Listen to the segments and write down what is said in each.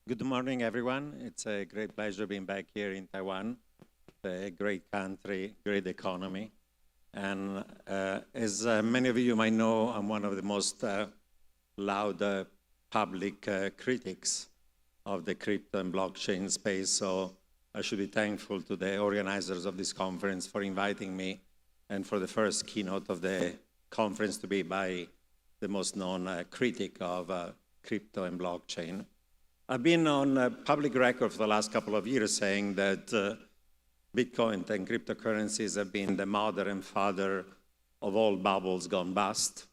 Good morning, everyone. It's a great pleasure being back here in Taiwan. A great country, great economy. And as many of you might know, I'm one of the most loud public critics of the crypto and blockchain space. So I should be thankful to the organizers of this conference for inviting me and for the first keynote of the conference to be by the most known critic of crypto and blockchain. I've been on public record for the last couple of years saying that Bitcoin and cryptocurrencies have been the mother and father of all bubbles gone bust,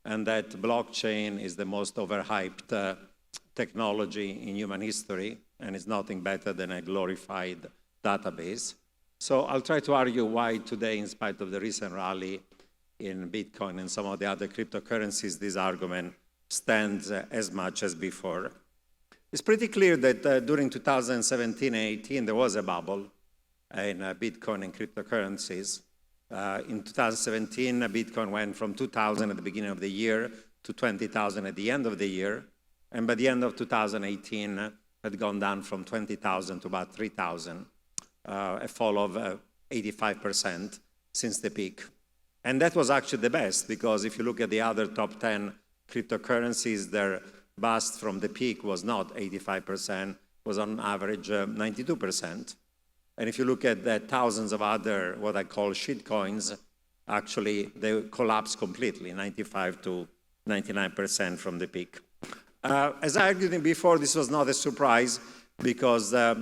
and that blockchain is the most overhyped technology in human history, and is nothing better than a glorified database. So I'll try to argue why today, in spite of the recent rally in Bitcoin and some of the other cryptocurrencies, this argument stands as much as before. It's pretty clear that during 2017 and 18, there was a bubble in Bitcoin and cryptocurrencies. In 2017, Bitcoin went from 2,000 at the beginning of the year to 20,000 at the end of the year. And by the end of 2018, it had gone down from 20,000 to about 3,000, a fall of 85% since the peak. And that was actually the best, because if you look at the other top 10 cryptocurrencies, their bust from the peak was not 85%, was on average 92%. And if you look at the thousands of other, what I call shit coins, actually they collapsed completely, 95 to 99% from the peak. As I argued before, this was not a surprise, because there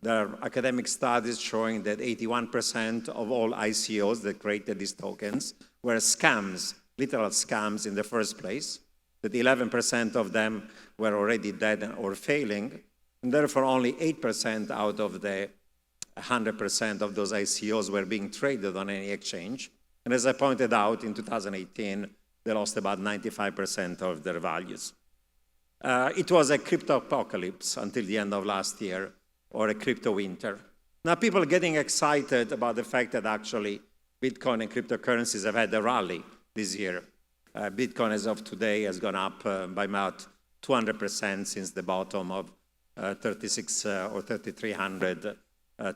are academic studies showing that 81% of all ICOs that created these tokens were scams, literal scams in the first place, that 11% of them were already dead or failing, and therefore only 8% out of the 100% of those ICOs were being traded on any exchange. And as I pointed out, in 2018, they lost about 95% of their values. It was a crypto apocalypse until the end of last year, or a crypto winter. Now people are getting excited about the fact that actually Bitcoin and cryptocurrencies have had a rally this year. Bitcoin, as of today, has gone up by about 200% since the bottom of 36 or 3,300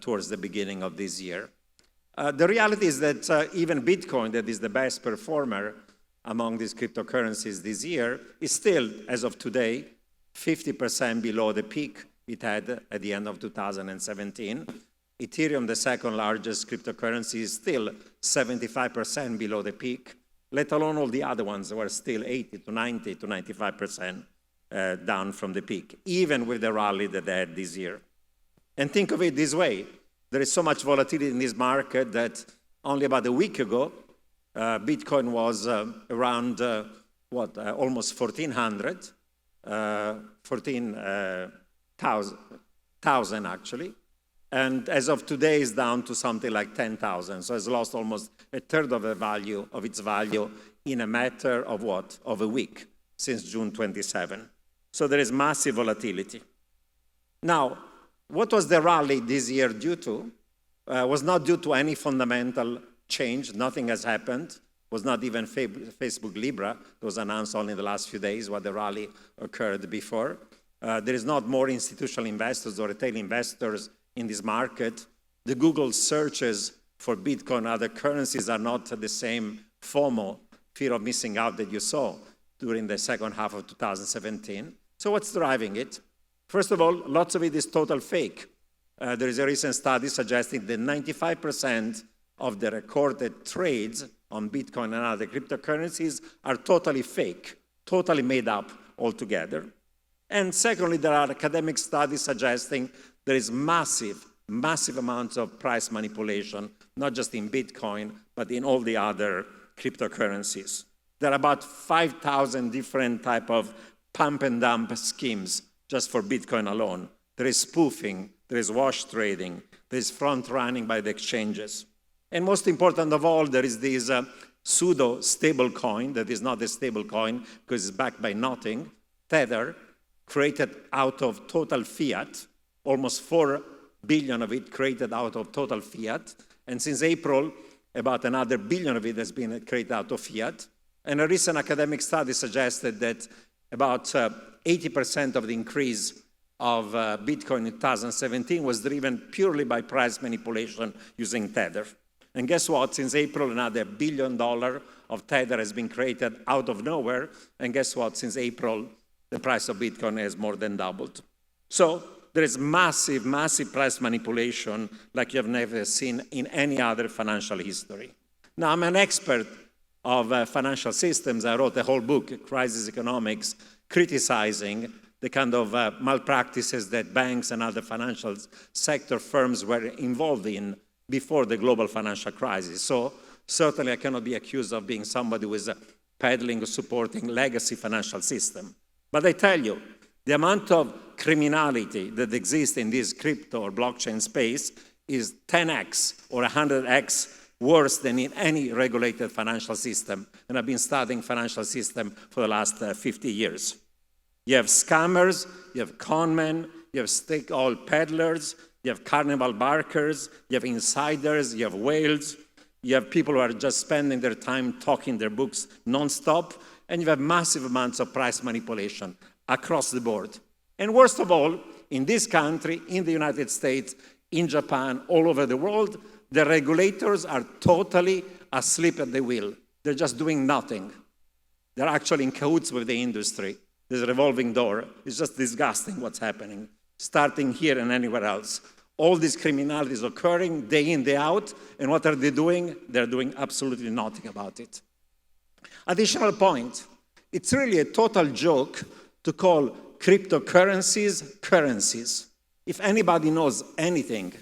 towards the beginning of this year. The reality is that even Bitcoin, that is the best performer among these cryptocurrencies this year, is still, as of today, 50% below the peak it had at the end of 2017. Ethereum, the second largest cryptocurrency, is still 75% below the peak, let alone all the other ones were still 80 to 90 to 95% down from the peak, even with the rally that they had this year. And think of it this way. There is so much volatility in this market that only about a week ago, Bitcoin was around, almost 1,400, 14,000 actually. And as of today, is down to something like 10,000. So it's lost almost a third of the value of its value in a matter of what? Of a week, since June 27. So there is massive volatility. Now, what was the rally this year due to? Was not due to any fundamental change. Nothing has happened. Was not even Facebook Libra. It was announced only in the last few days what the rally occurred before. There is not more institutional investors or retail investors in this market. The Google searches for Bitcoin and other currencies are not the same FOMO, fear of missing out, that you saw during the second half of 2017. So what's driving it? First of all, lots of it is total fake. There is a recent study suggesting that 95% of the recorded trades on Bitcoin and other cryptocurrencies are totally fake, totally made up altogether. And secondly, there are academic studies suggesting there is massive amounts of price manipulation, not just in Bitcoin, but in all the other cryptocurrencies. There are about 5,000 different type of pump and dump schemes just for Bitcoin alone. There is spoofing, there is wash trading, there is front running by the exchanges. And most important of all, there is this pseudo stable coin that is not a stable coin because it's backed by nothing, Tether, created out of total fiat, almost 4 billion of it created out of total fiat. And since April, about another billion of it has been created out of fiat. And a recent academic study suggested that about 80% of the increase of Bitcoin in 2017 was driven purely by price manipulation using Tether. And guess what? Since April, another $1 billion of Tether has been created out of nowhere. And guess what? Since April, the price of Bitcoin has more than doubled. So there is massive, massive price manipulation like you have never seen in any other financial history. Now, I'm an expert of financial systems. I wrote a whole book, Crisis Economics, criticizing the kind of malpractices that banks and other financial sector firms were involved in before the global financial crisis. So certainly I cannot be accused of being somebody who is peddling or supporting legacy financial system. But I tell you, the amount of criminality that exists in this crypto or blockchain space is 10x or 100x worse than in any regulated financial system. And I've been studying financial system for the last 50 years. You have scammers, you have conmen, you have stake oil peddlers, you have carnival barkers, you have insiders, you have whales, you have people who are just spending their time talking their books nonstop, and you have massive amounts of price manipulation across the board. And worst of all, in this country, in the United States, in Japan, all over the world, the regulators are totally asleep at the wheel. They're just doing nothing. They're actually in cahoots with the industry. There's a revolving door. It's just disgusting what's happening, starting here and anywhere else. All this criminality is occurring day in, day out, and what are they doing? They're doing absolutely nothing about it. Additional point, it's really a total joke to call cryptocurrencies currencies. If anybody knows anything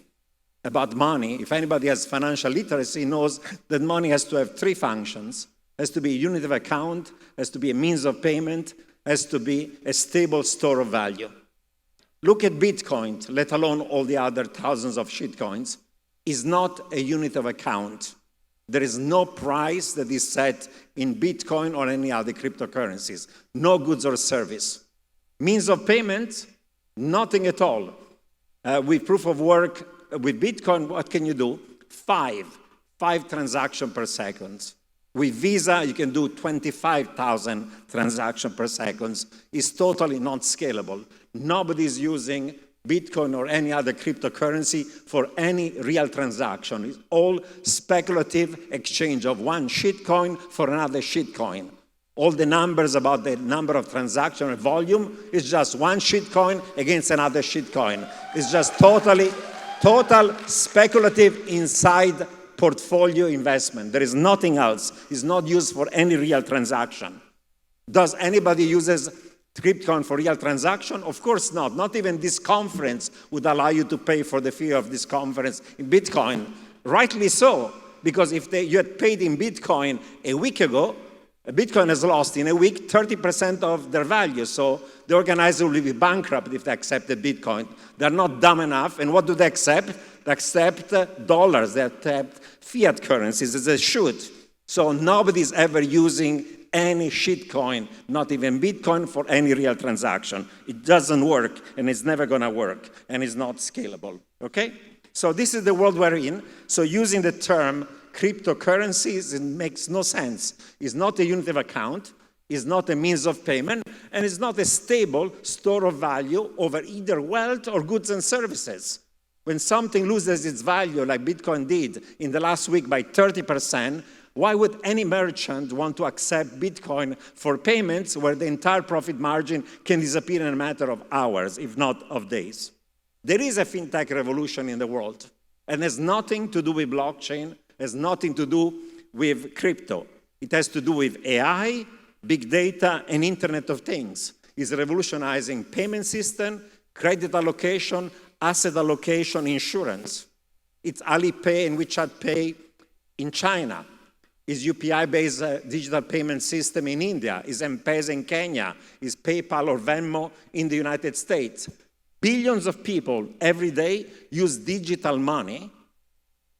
about money, if anybody has financial literacy, knows that money has to have three functions. It has to be a unit of account, has to be a means of payment, has to be a stable store of value. Look at Bitcoin, let alone all the other thousands of shitcoins, is not a unit of account. There is no price that is set in Bitcoin or any other cryptocurrencies. No goods or service. Means of payment, nothing at all. With proof of work, with Bitcoin, what can you do? Five transactions per second. With Visa, you can do 25,000 transactions per second. It's totally not scalable. Nobody's using Bitcoin or any other cryptocurrency for any real transaction. It's all speculative exchange of one shitcoin for another shitcoin. All the numbers about the number of transactions and volume is just one shitcoin against another shitcoin. It's just total speculative inside portfolio investment. There is nothing else. It's not used for any real transaction. Does anybody uses Bitcoin for real transaction? Of course not. Not even this conference would allow you to pay for the fee of this conference in Bitcoin. Rightly so, because if you had paid in Bitcoin a week ago, Bitcoin has lost in a week 30% of their value. So the organizer will be bankrupt if they accepted Bitcoin. They're not dumb enough. And what do they accept? They accept dollars. They accept fiat currencies as they should. So nobody's ever using any shitcoin, not even Bitcoin, for any real transaction. It doesn't work, and it's never going to work, and it's not scalable. Okay? So this is the world we're in. So using the term cryptocurrencies, it makes no sense. It's not a unit of account, it's not a means of payment, and it's not a stable store of value over either wealth or goods and services. When something loses its value, like Bitcoin did in the last week by 30%, why would any merchant want to accept Bitcoin for payments where the entire profit margin can disappear in a matter of hours, if not of days? There is a fintech revolution in the world, and has nothing to do with blockchain, has nothing to do with crypto. It has to do with AI, big data, and Internet of Things. It's revolutionizing payment system, credit allocation, asset allocation, insurance. It's Alipay and WeChat Pay in China. Is UPI-based digital payment system in India, is M-Pesa in Kenya, is PayPal or Venmo in the United States. Billions of people every day use digital money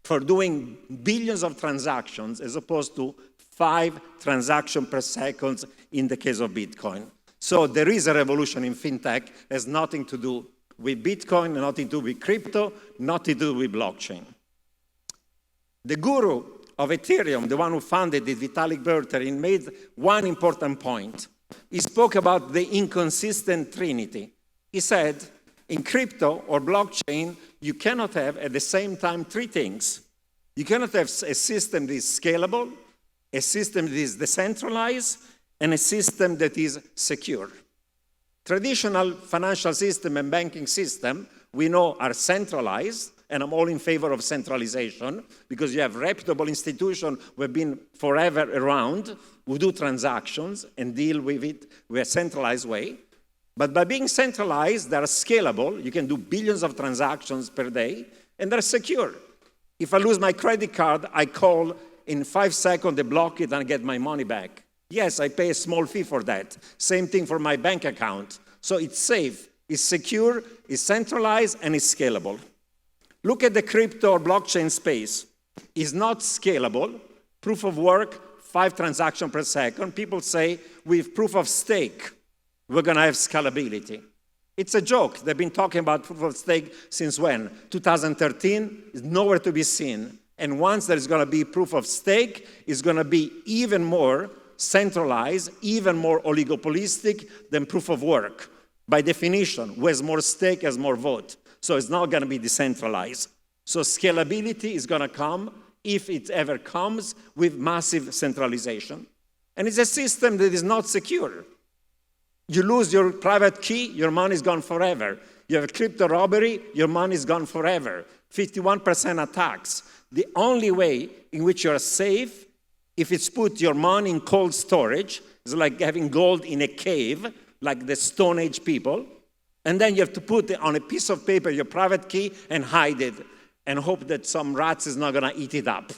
for doing billions of transactions as opposed to 5 transactions per second in the case of Bitcoin. So there is a revolution in fintech. It has nothing to do with Bitcoin, nothing to do with crypto, nothing to do with blockchain. The guru of Ethereum, the one who founded it, Vitalik Buterin, made one important point. He spoke about the inconsistent trinity. He said, In crypto or blockchain, you cannot have at the same time three things. You cannot have a system that is scalable, a system that is decentralized, and a system that is secure. Traditional financial system and banking system, we know, are centralized, and I'm all in favor of centralization because you have reputable institutions who have been forever around, who do transactions and deal with it with a centralized way. But by being centralized, they're scalable. You can do billions of transactions per day, and they're secure. If I lose my credit card, I call in 5 seconds, they block it, and I get my money back. Yes, I pay a small fee for that. Same thing for my bank account. So it's safe, it's secure, it's centralized, and it's scalable. Look at the crypto or blockchain space. It's not scalable. Proof of work, 5 transactions per second. People say, with proof of stake, we're going to have scalability. It's a joke. They've been talking about proof of stake since when? 2013. It's nowhere to be seen. And once there's going to be proof of stake, it's going to be even more centralized, even more oligopolistic than proof of work. By definition, who has more stake has more vote. So it's not going to be decentralized. So scalability is going to come, if it ever comes, with massive centralization. And it's a system that is not secure. You lose your private key, your money is gone forever. You have a crypto robbery, your money is gone forever. 51% attacks. The only way in which you're safe, if it's put your money in cold storage, is like having gold in a cave, like the Stone Age people. And then you have to put on a piece of paper your private key and hide it and hope that some rats is not going to eat it up.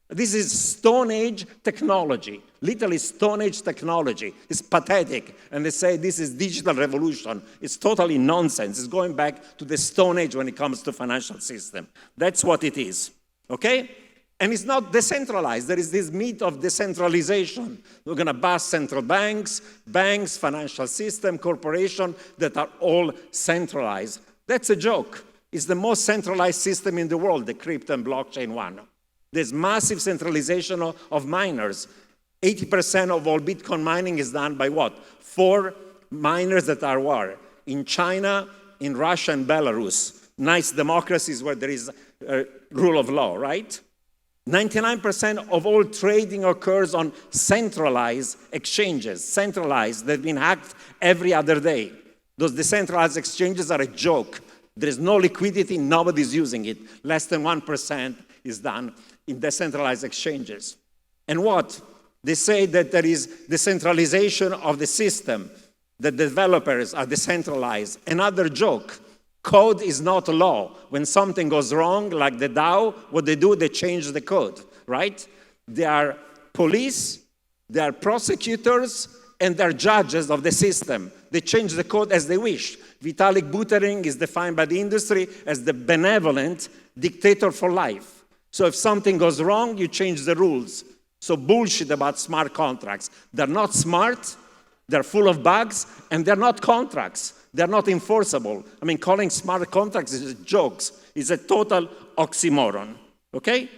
This is Stone Age technology, literally Stone Age technology. It's pathetic. And they say this is digital revolution. It's totally nonsense. It's going back to the Stone Age when it comes to financial system. That's what it is, okay? And it's not decentralized. There is this myth of decentralization. We're going to bust central banks, financial system, corporations that are all centralized. That's a joke. It's the most centralized system in the world, the crypto and blockchain one. There's massive centralization of miners. 80% of all Bitcoin mining is done by what? 4 miners that are where? In China, in Russia, and Belarus. Nice democracies where there is rule of law, right? 99% of all trading occurs on centralized exchanges, centralized, they've been hacked every other day. Those decentralized exchanges are a joke. There is no liquidity, nobody's using it. Less than 1% is done in decentralized exchanges. And what? They say that there is decentralization of the system, that developers are decentralized. Another joke. Code is not law. When something goes wrong, like the DAO, what they do, they change the code, right? They are police, they are prosecutors, and they're judges of the system. They change the code as they wish. Vitalik Buterin is defined by the industry as the benevolent dictator for life. So if something goes wrong, you change the rules. So bullshit about smart contracts. They're not smart, they're full of bugs, and they're not contracts. They're not enforceable. I mean, calling smart contracts is jokes. It's a total oxymoron, okay?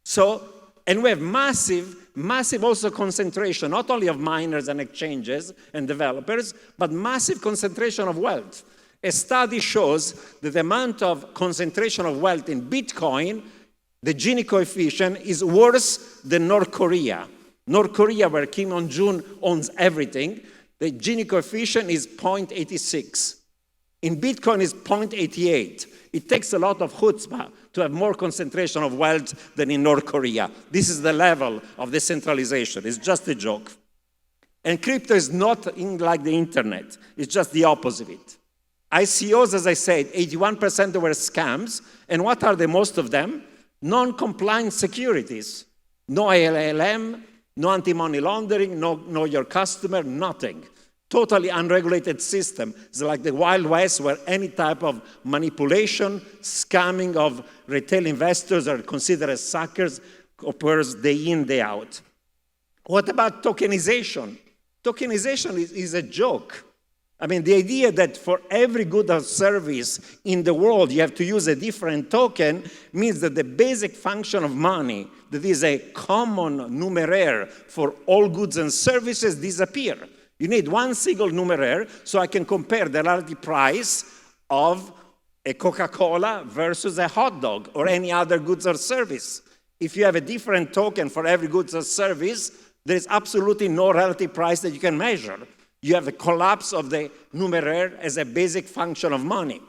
So, and we have massive also concentration, not only of miners and exchanges and developers, but massive concentration of wealth. A study shows that the amount of concentration of wealth in Bitcoin, the Gini coefficient, is worse than North Korea. North Korea, where Kim Jong-un owns everything, the Gini coefficient is 0.86. In Bitcoin, it's 0.88. It takes a lot of chutzpah to have more concentration of wealth than in North Korea. This is the level of decentralization. It's just a joke. And crypto is not like the internet. It's just the opposite. ICOs, as I said, 81% were scams. And what are the most of them? Non-compliant securities. No ALM, no anti-money laundering, no know your customer, nothing. Totally unregulated system. It's like the Wild West where any type of manipulation, scamming of retail investors are considered as suckers, occurs day in, day out. What about tokenization? Tokenization is a joke. I mean, the idea that for every good or service in the world you have to use a different token means that the basic function of money, that is a common numeraire for all goods and services, disappear. You need one single numeraire so I can compare the relative price of a Coca-Cola versus a hot dog or any other goods or service. If you have a different token for every goods or service, there is absolutely no relative price that you can measure. You have a collapse of the numeraire as a basic function of money.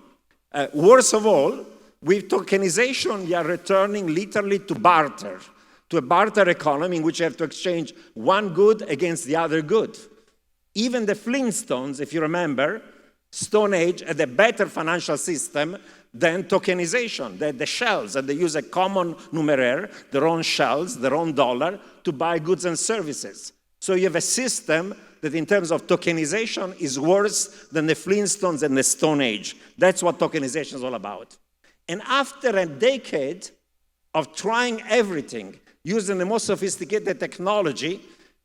Worst of all, with tokenization, you are returning literally to barter, to a barter economy in which you have to exchange one good against the other good. Even the Flintstones, if you remember, Stone Age had a better financial system than tokenization. They had the shells, and they use a common numeraire, their own shells, their own dollar, to buy goods and services. So you have a system that in terms of tokenization is worse than the Flintstones and the Stone Age. That's what tokenization is all about. And after a decade of trying everything, using the most sophisticated technology,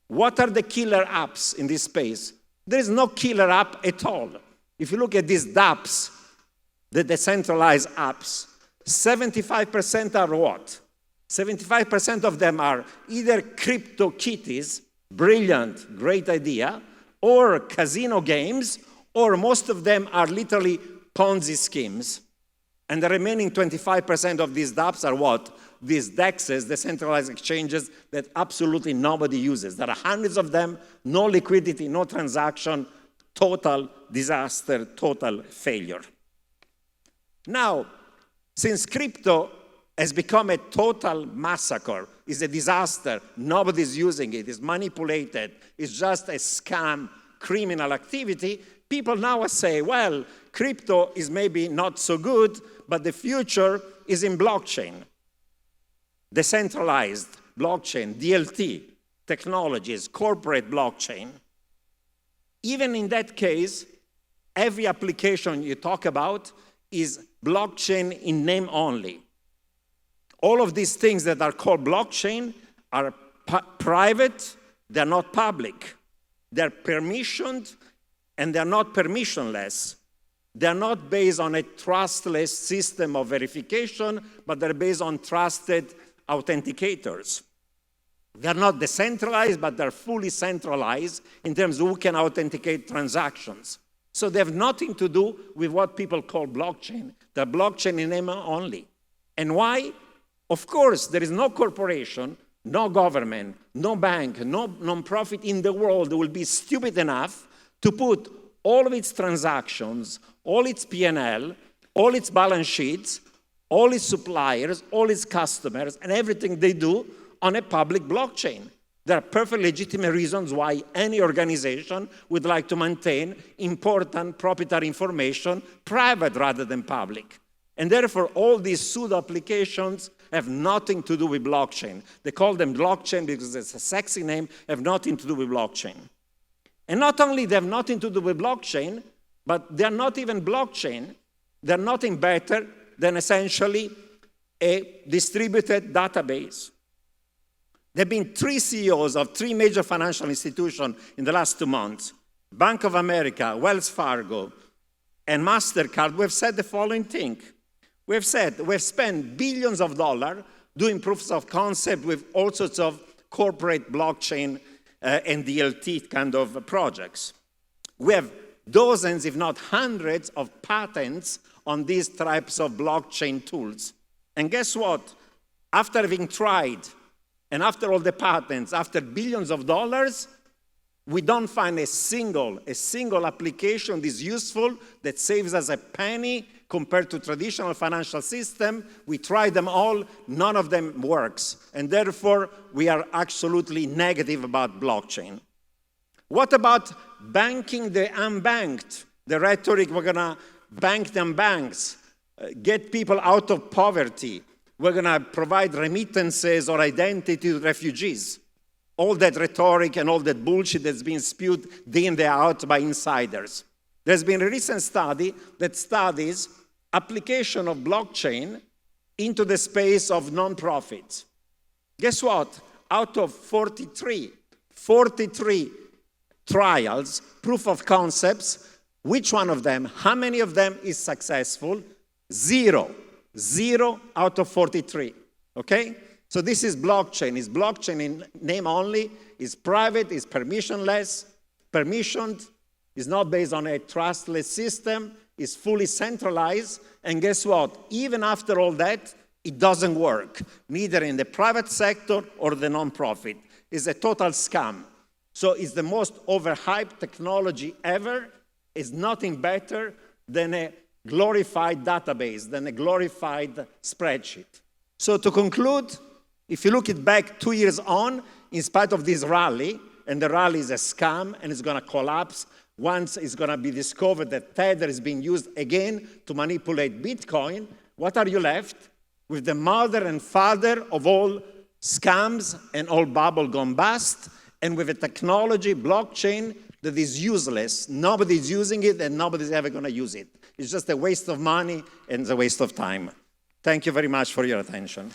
what are the killer apps in this space? There is no killer app at all. If you look at these dApps, the decentralized apps, 75% are what? 75% of them are either crypto kitties, brilliant, great idea, or casino games, or most of them are literally Ponzi schemes. And the remaining 25% of these dApps are what? These DEXs, decentralized exchanges, that absolutely nobody uses. There are hundreds of them, no liquidity, no transaction, total disaster, total failure. Now, since crypto has become a total massacre, is a disaster, nobody's using it, it's manipulated, it's just a scam, criminal activity, people now say, well, crypto is maybe not so good, but the future is in blockchain. Decentralized blockchain, DLT, technologies, corporate blockchain. Even in that case, every application you talk about is blockchain in name only. All of these things that are called blockchain are private, they're not public. They're permissioned, and they're not permissionless. They're not based on a trustless system of verification, but they're based on trusted authenticators. They're not decentralized, but they're fully centralized in terms of who can authenticate transactions. So they have nothing to do with what people call blockchain. They're blockchain in name only. And why? Of course, there is no corporation, no government, no bank, no nonprofit in the world that will be stupid enough to put all of its transactions, all its P&L, all its balance sheets, all its suppliers, all its customers, and everything they do on a public blockchain. There are perfectly legitimate reasons why any organization would like to maintain important proprietary information private rather than public. And therefore, all these pseudo applications have nothing to do with blockchain. They call them blockchain because it's a sexy name, have nothing to do with blockchain. And not only they have nothing to do with blockchain, but they're not even blockchain. They're nothing better than essentially a distributed database. There have been 3 CEOs of 3 major financial institutions in the last 2 months. Bank of America, Wells Fargo, and MasterCard, who have said the following thing. We've said we've spent billions of dollars doing proofs of concept with all sorts of corporate blockchain and DLT kind of projects. We have dozens, if not hundreds, of patents on these types of blockchain tools. And guess what? After having tried, and after all the patents, after billions of dollars, we don't find a single application that's useful that saves us a penny compared to traditional financial system. We tried them all, none of them works. And therefore, we are absolutely negative about blockchain. What about banking the unbanked? The rhetoric, we're gonna bank the unbanks, get people out of poverty. We're gonna provide remittances or identity to refugees. All that rhetoric and all that bullshit that's been spewed day in, day out by insiders. There's been a recent study that studies application of blockchain into the space of nonprofits. Guess what? Out of 43 trials, proof of concepts, which one of them, how many of them is successful? 0 out of 43, okay? So this is blockchain. It's blockchain in name only. It's private. It's permissionless. Permissioned. It's not based on a trustless system. is fully centralized, and guess what? Even after all that, it doesn't work, neither in the private sector or the nonprofit. It's a total scam. So it's the most overhyped technology ever. It's nothing better than a glorified database, than a glorified spreadsheet. So to conclude, if you look it back 2 years on, in spite of this rally, and the rally is a scam and it's going to collapse once it's going to be discovered that Tether is being used again to manipulate Bitcoin, what are you left? With the mother and father of all scams and all bubble gone bust, and with a technology, blockchain, that is useless. Nobody's using it and nobody's ever going to use it. It's just a waste of money and a waste of time. Thank you very much for your attention.